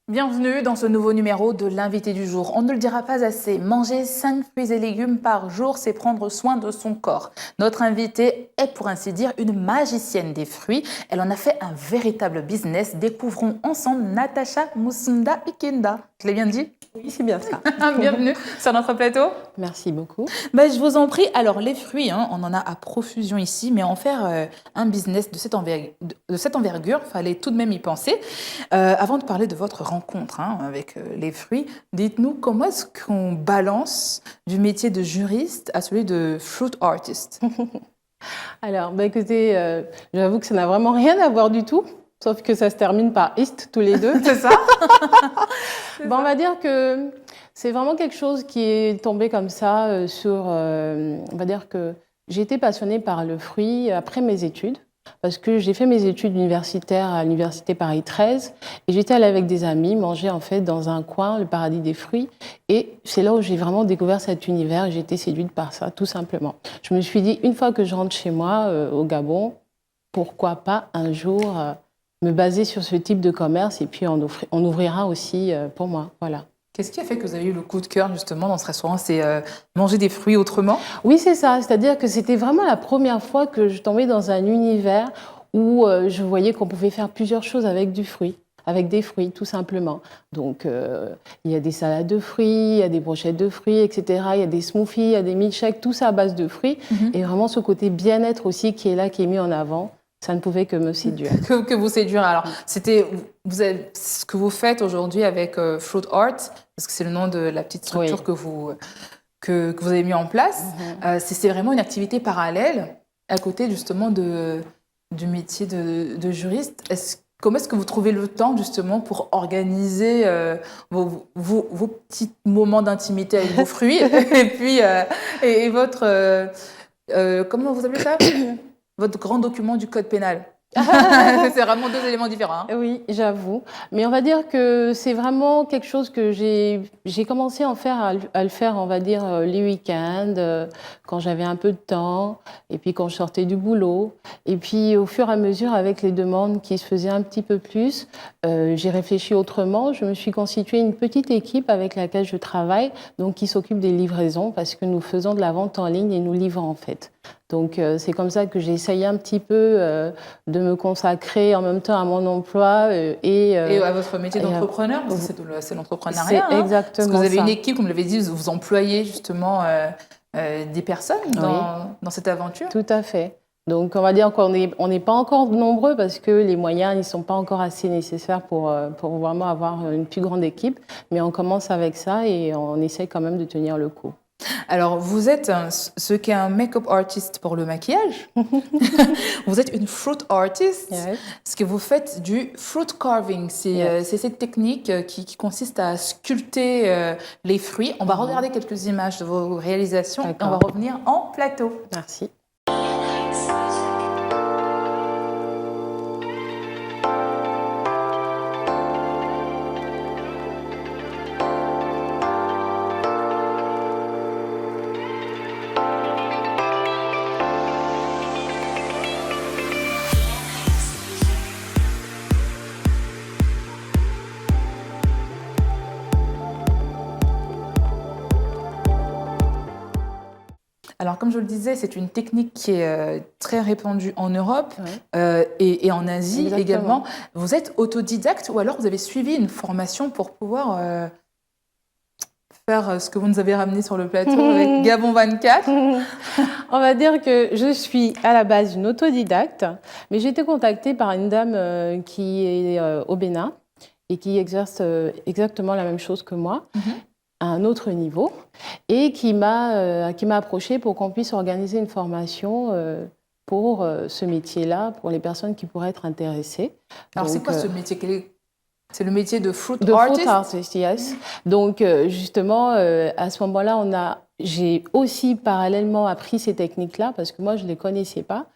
Bienvenue dans ce nouveau numéro de l'invité du jour. On ne le dira pas assez, manger 5 fruits et légumes par jour, c'est prendre soin de son corps. Notre invitée est pour ainsi dire une magicienne des fruits. Elle en a fait un véritable business. Découvrons ensemble Natacha Musunda Ikenda. Je l'ai bien dit? Oui, c'est bien ça. Bienvenue sur notre plateau. Merci beaucoup. Je vous en prie. Alors, les fruits, on en a à profusion ici, mais en faire un business de cette envergure, il fallait tout de même y penser. Avant de parler de votre rencontre avec les fruits, dites-nous comment est-ce qu'on balance du métier de juriste à celui de fruit artist? Alors, écoutez, j'avoue que ça n'a vraiment rien à voir du tout, sauf que ça se termine par « ist » tous les deux. C'est ça? On va dire que c'est vraiment quelque chose qui est tombé comme ça on va dire que j'ai été passionnée par le fruit après mes études, parce que j'ai fait mes études universitaires à l'université Paris 13 et j'étais allée avec des amis manger en fait dans un coin, le paradis des fruits, et c'est là où j'ai vraiment découvert cet univers et j'ai été séduite par ça, tout simplement. Je me suis dit, une fois que je rentre chez moi au Gabon, pourquoi pas un jour me baser sur ce type de commerce et puis on ouvrira aussi pour moi, voilà. Qu'est-ce qui a fait que vous avez eu le coup de cœur justement dans ce restaurant? C'est manger des fruits autrement? Oui, c'est ça. C'est-à-dire que c'était vraiment la première fois que je tombais dans un univers où je voyais qu'on pouvait faire plusieurs choses avec des fruits, tout simplement. Donc, il y a des salades de fruits, il y a des brochettes de fruits, etc. Il y a des smoothies, il y a des milkshakes, tout ça à base de fruits. Et vraiment ce côté bien-être aussi qui est là, qui est mis en avant. Ça ne pouvait que me séduire. Que vous séduire. Alors, c'était ce que vous faites aujourd'hui avec Fruit Art, parce que c'est le nom de la petite structure que vous avez mis en place. C'est vraiment une activité parallèle à côté justement du métier de juriste. Comment est-ce que vous trouvez le temps justement pour organiser vos petits moments d'intimité avec vos fruits et puis et votre comment vous appelez ça? Votre grand document du code pénal. C'est vraiment deux éléments différents. Oui, j'avoue. Mais on va dire que c'est vraiment quelque chose que j'ai commencé à le faire, on va dire, les week-ends, quand j'avais un peu de temps, et puis quand je sortais du boulot. Et puis au fur et à mesure, avec les demandes qui se faisaient un petit peu plus, j'ai réfléchi autrement. Je me suis constituée une petite équipe avec laquelle je travaille, donc qui s'occupe des livraisons, parce que nous faisons de la vente en ligne et nous livrons en fait. Donc c'est comme ça que j'ai essayé un petit peu de me consacrer en même temps à mon emploi et à votre métier d'entrepreneur, parce que c'est l'entrepreneuriat. C'est exactement ça. Parce que vous avez une équipe, comme vous l'avez dit, vous employez justement des personnes dans cette aventure. Tout à fait. Donc on va dire qu'on n'est pas encore nombreux parce que les moyens ne sont pas encore assez nécessaires pour vraiment avoir une plus grande équipe. Mais on commence avec ça et on essaie quand même de tenir le coup. Alors, vous êtes ce qu'est un make-up artist pour le maquillage. Vous êtes une fruit artist, parce que vous faites du fruit carving. C'est cette technique qui consiste à sculpter les fruits. On va regarder quelques images de vos réalisations et on va revenir en plateau. Merci. Alors, comme je le disais, c'est une technique qui est très répandue en Europe et en Asie également. Vous êtes autodidacte ou alors vous avez suivi une formation pour pouvoir faire ce que vous nous avez ramené sur le plateau avec Gabon 24? On va dire que je suis à la base une autodidacte, mais j'ai été contactée par une dame qui est au Bénin et qui exerce exactement la même chose que moi. À un autre niveau, et qui m'a approchée pour qu'on puisse organiser une formation pour ce métier-là, pour les personnes qui pourraient être intéressées. Alors, c'est quoi ce métier? C'est le métier de fruit artist? Fruit artist, yes. Donc, justement, à ce moment-là, j'ai aussi parallèlement appris ces techniques-là, parce que moi, je ne les connaissais pas.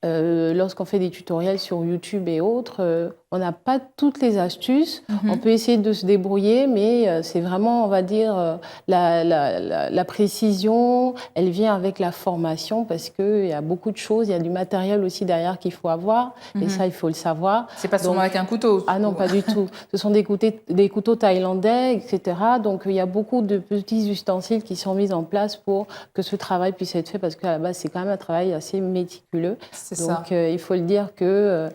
Lorsqu'on fait des tutoriels sur YouTube et autres, on n'a pas toutes les astuces. On peut essayer de se débrouiller, mais c'est vraiment, on va dire, la précision, elle vient avec la formation parce qu'il y a beaucoup de choses. Il y a du matériel aussi derrière qu'il faut avoir. Et ça, il faut le savoir. C'est pas seulement avec un couteau. Ah non, pas du tout. Ce sont des couteaux thaïlandais, etc. Donc, il y a beaucoup de petits ustensiles qui sont mis en place pour que ce travail puisse être fait parce qu'à la base, c'est quand même un travail assez méticuleux. Donc, il faut le dire que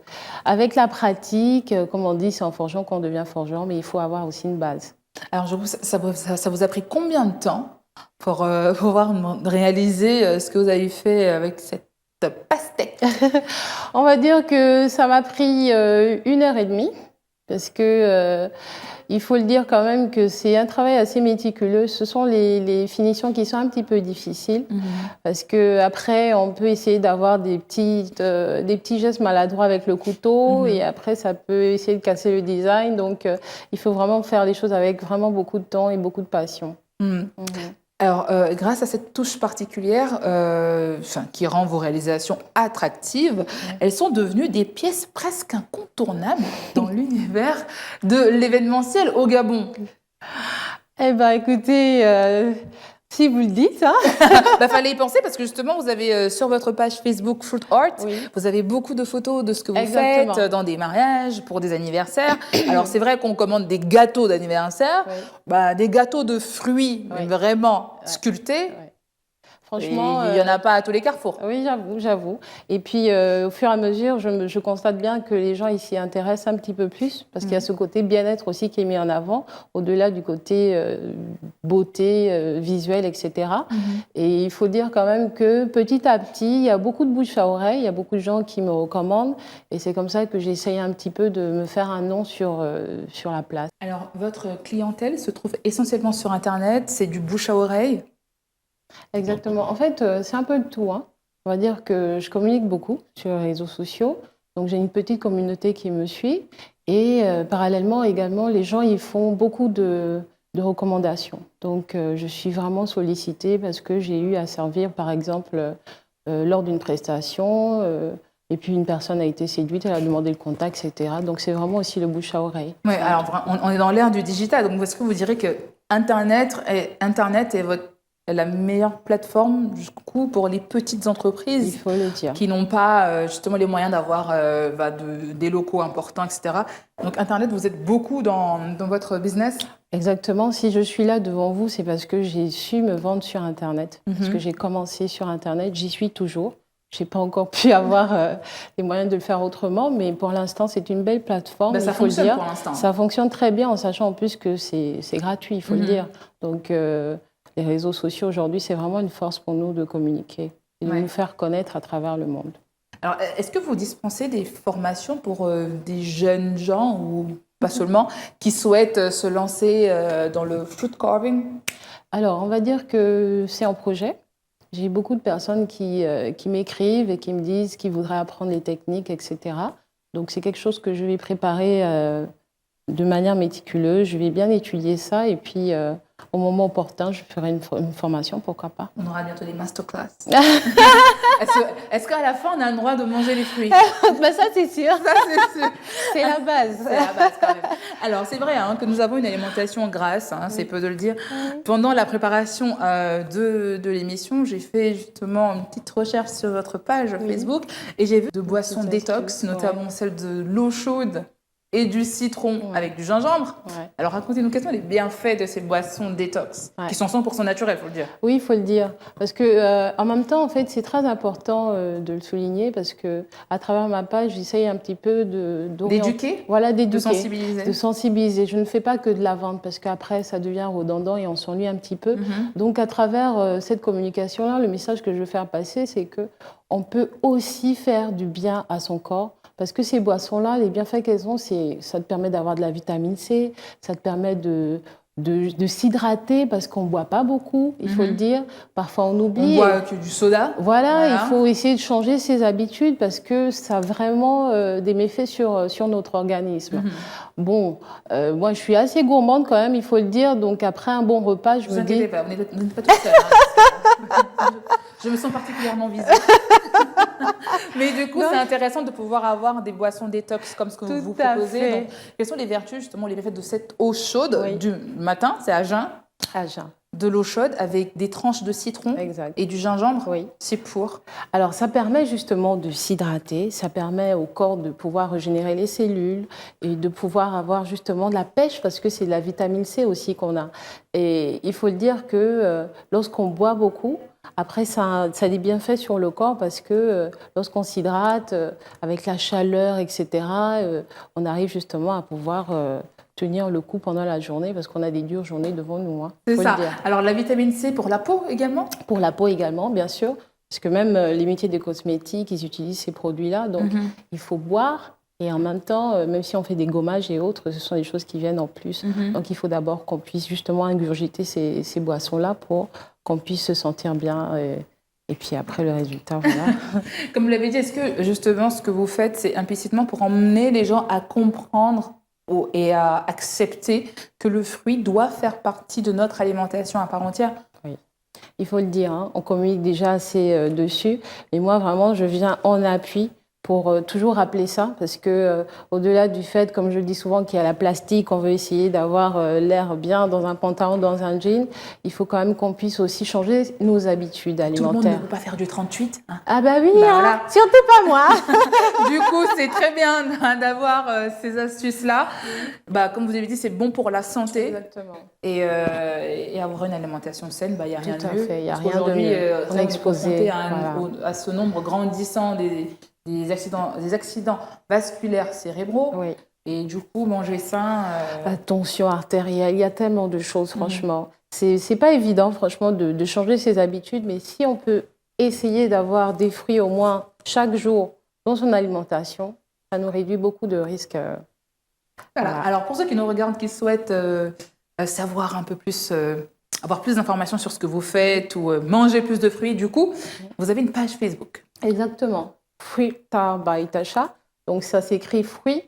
avec la pratique, comme on dit, c'est en forgeant qu'on devient forgeron, mais il faut avoir aussi une base. Alors, ça vous a pris combien de temps pour pouvoir réaliser ce que vous avez fait avec cette pastèque? On va dire que ça m'a pris 1h30 parce que il faut le dire quand même que c'est un travail assez méticuleux. Ce sont les finitions qui sont un petit peu difficiles parce que après on peut essayer d'avoir des petits gestes maladroits avec le couteau et après ça peut essayer de casser le design. Donc il faut vraiment faire les choses avec vraiment beaucoup de temps et beaucoup de passion. Alors, grâce à cette touche particulière qui rend vos réalisations attractives, elles sont devenues des pièces presque incontournables dans l'univers de l'événementiel au Gabon. Eh bien, écoutez, si vous le dites, hein. Fallait y penser parce que justement, vous avez sur votre page Facebook Fruit Art, vous avez beaucoup de photos de ce que vous faites dans des mariages, pour des anniversaires. Alors, c'est vrai qu'on commande des gâteaux d'anniversaire, des gâteaux de fruits vraiment sculptés. Franchement, il n'y en a pas à tous les carrefours. Oui, j'avoue. Et puis, au fur et à mesure, je constate bien que les gens s'y intéressent un petit peu plus parce qu'il y a ce côté bien-être aussi qui est mis en avant, au-delà du côté beauté visuelle, etc. Et il faut dire quand même que petit à petit, il y a beaucoup de bouche à oreille, il y a beaucoup de gens qui me recommandent et c'est comme ça que j'essaye un petit peu de me faire un nom sur la place. Alors, votre clientèle se trouve essentiellement sur Internet, c'est du bouche à oreille? Exactement. En fait, c'est un peu le tout. On va dire que je communique beaucoup sur les réseaux sociaux. Donc, j'ai une petite communauté qui me suit. Et parallèlement, également, les gens, ils font beaucoup de recommandations. Donc, je suis vraiment sollicitée parce que j'ai eu à servir, par exemple, lors d'une prestation. Et puis, une personne a été séduite, elle a demandé le contact, etc. Donc, c'est vraiment aussi le bouche à oreille. Oui, alors, on est dans l'ère du digital. Donc, est-ce que vous direz que Internet est la meilleure plateforme du coup, pour les petites entreprises qui n'ont pas justement les moyens d'avoir des locaux importants, etc. Donc Internet, vous êtes beaucoup dans votre business? Exactement. Si je suis là devant vous, c'est parce que j'ai su me vendre sur Internet. Parce que j'ai commencé sur Internet, j'y suis toujours. Je n'ai pas encore pu avoir les moyens de le faire autrement, mais pour l'instant, c'est une belle plateforme. Ça fonctionne pour l'instant. Ça fonctionne très bien, en sachant en plus que c'est gratuit, il faut le dire. Donc, les réseaux sociaux, aujourd'hui, c'est vraiment une force pour nous de communiquer et de nous faire connaître à travers le monde. Alors, est-ce que vous dispensez des formations pour des jeunes gens, ou pas seulement, qui souhaitent se lancer dans le fruit carving? Alors, on va dire que c'est en projet. J'ai beaucoup de personnes qui m'écrivent et qui me disent qu'ils voudraient apprendre les techniques, etc. Donc, c'est quelque chose que je vais préparer de manière méticuleuse. Je vais bien étudier ça et puis au moment opportun, je ferai une formation, pourquoi pas. On aura bientôt des masterclass. Est-ce qu'à la fin, on a le droit de manger les fruits? Ça, c'est sûr. C'est la base. C'est la base quand même. Alors, c'est vrai que nous avons une alimentation grasse, c'est peu de le dire. Pendant la préparation de l'émission, j'ai fait justement une petite recherche sur votre page Facebook et j'ai vu de boissons détox, notamment celle de l'eau chaude et du citron avec du gingembre. Alors, racontez-nous quels sont les bienfaits de ces boissons détox, qui sont 100% naturelles, il faut le dire. Oui, il faut le dire. Parce que, en même temps, en fait, c'est très important de le souligner parce que, à travers ma page, j'essaye un petit peu d'éduquer. Voilà, d'éduquer. De sensibiliser. De sensibiliser. Je ne fais pas que de la vente parce qu'après, ça devient redondant et on s'ennuie un petit peu. Donc, à travers cette communication-là, le message que je veux faire passer, c'est qu'on peut aussi faire du bien à son corps. Parce que ces boissons-là, les bienfaits qu'elles ont, ça te permet d'avoir de la vitamine C, ça te permet de s'hydrater parce qu'on ne boit pas beaucoup, il faut le dire. Parfois, on oublie. On boit que du soda. Voilà, il faut essayer de changer ses habitudes parce que ça a vraiment des méfaits sur notre organisme. Bon, moi, je suis assez gourmande quand même, il faut le dire. Donc, après un bon repas, je me dis... Vous inquiétez pas, vous n'êtes pas toute seule. Je me sens particulièrement visée. Mais du coup, c'est intéressant de pouvoir avoir des boissons détox comme ce que vous proposez. Donc, quelles sont les vertus, justement, les bienfaits de cette eau chaude du matin? C'est à jeun. À jeun. De l'eau chaude avec des tranches de citron et du gingembre. Oui. C'est pour. Alors, ça permet justement de s'hydrater, ça permet au corps de pouvoir régénérer les cellules et de pouvoir avoir justement de la pêche parce que c'est de la vitamine C aussi qu'on a. Et il faut le dire que lorsqu'on boit beaucoup, après, ça a des bienfaits sur le corps parce que lorsqu'on s'hydrate avec la chaleur, etc., on arrive justement à pouvoir tenir le coup pendant la journée parce qu'on a des dures journées devant nous. Hein, c'est ça. Alors, la vitamine C pour la peau également? Pour la peau également, bien sûr. Parce que même les métiers des cosmétiques, ils utilisent ces produits-là. Donc, il faut boire. Et en même temps, même si on fait des gommages et autres, ce sont des choses qui viennent en plus. Donc, il faut d'abord qu'on puisse justement ingurgiter ces boissons-là pour qu'on puisse se sentir bien. Et puis après, le résultat, voilà. Comme vous l'avez dit, est-ce que justement, ce que vous faites, c'est implicitement pour emmener les gens à comprendre et à accepter que le fruit doit faire partie de notre alimentation à part entière? Oui, il faut le dire, hein. On communique déjà assez dessus. Et moi, vraiment, je viens en appui pour toujours rappeler ça, parce que au-delà du fait, comme je le dis souvent, qu'il y a la plastique, on veut essayer d'avoir l'air bien dans un pantalon, dans un jean, il faut quand même qu'on puisse aussi changer nos habitudes alimentaires. Tout le monde ne peut pas faire du 38. Hein. Ah bah oui, bah, voilà. Surtout pas moi. Du coup, c'est très bien d'avoir ces astuces-là. Bah, comme vous avez dit, c'est bon pour la santé. Exactement. Et avoir une alimentation saine, il n'y a rien de mieux. Il n'y a rien de mieux. On est exposé à ce nombre grandissant des accidents vasculaires cérébraux. Oui. Et du coup, manger sain... La tension artérielle, il y a tellement de choses, franchement. C'est pas évident, franchement, de changer ses habitudes, mais si on peut essayer d'avoir des fruits au moins chaque jour dans son alimentation, ça nous réduit beaucoup de risques. Voilà. Alors, pour ceux qui nous regardent, qui souhaitent savoir un peu plus... avoir plus d'informations sur ce que vous faites ou manger plus de fruits, du coup, vous avez une page Facebook. Exactement. Fruit Art by Tasha. Donc, ça s'écrit fruit,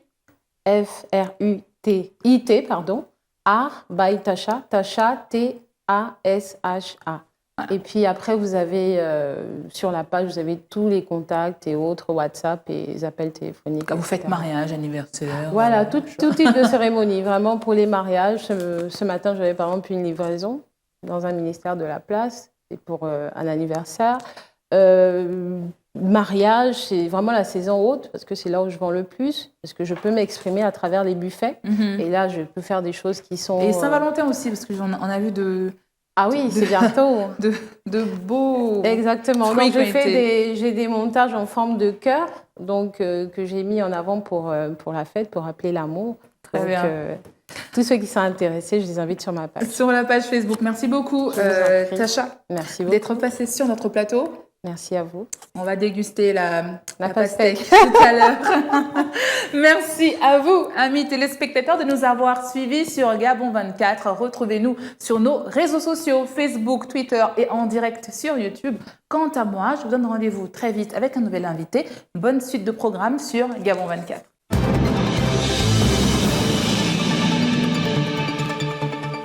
F-R-U-T-I-T, pardon, Art by Tasha, Tasha, T-A-S-H-A. Et puis après, vous avez, sur la page, vous avez tous les contacts et autres, WhatsApp et les appels téléphoniques. Quand vous faites mariage, anniversaire. Voilà, tout type de cérémonie. Vraiment, pour les mariages, ce matin, j'avais par exemple une livraison dans un ministère de la place, et pour un anniversaire. Mariage, c'est vraiment la saison haute, parce que c'est là où je vends le plus, parce que je peux m'exprimer à travers les buffets. Et là, je peux faire des choses qui sont... Et Saint-Valentin aussi, parce qu'on a vu de... Ah oui, c'est bientôt. de beaux... Exactement. Donc, j'ai des montages en forme de cœur, donc, que j'ai mis en avant pour la fête, pour rappeler l'amour. Très bien. Tous ceux qui sont intéressés, je les invite sur ma page. Sur la page Facebook. Merci beaucoup, Tasha. Merci beaucoup. D'être passée sur notre plateau. Merci à vous. On va déguster la pastèque tout à l'heure. Merci à vous, amis téléspectateurs, de nous avoir suivis sur Gabon 24. Retrouvez-nous sur nos réseaux sociaux, Facebook, Twitter et en direct sur YouTube. Quant à moi, je vous donne rendez-vous très vite avec un nouvel invité. Bonne suite de programme sur Gabon 24.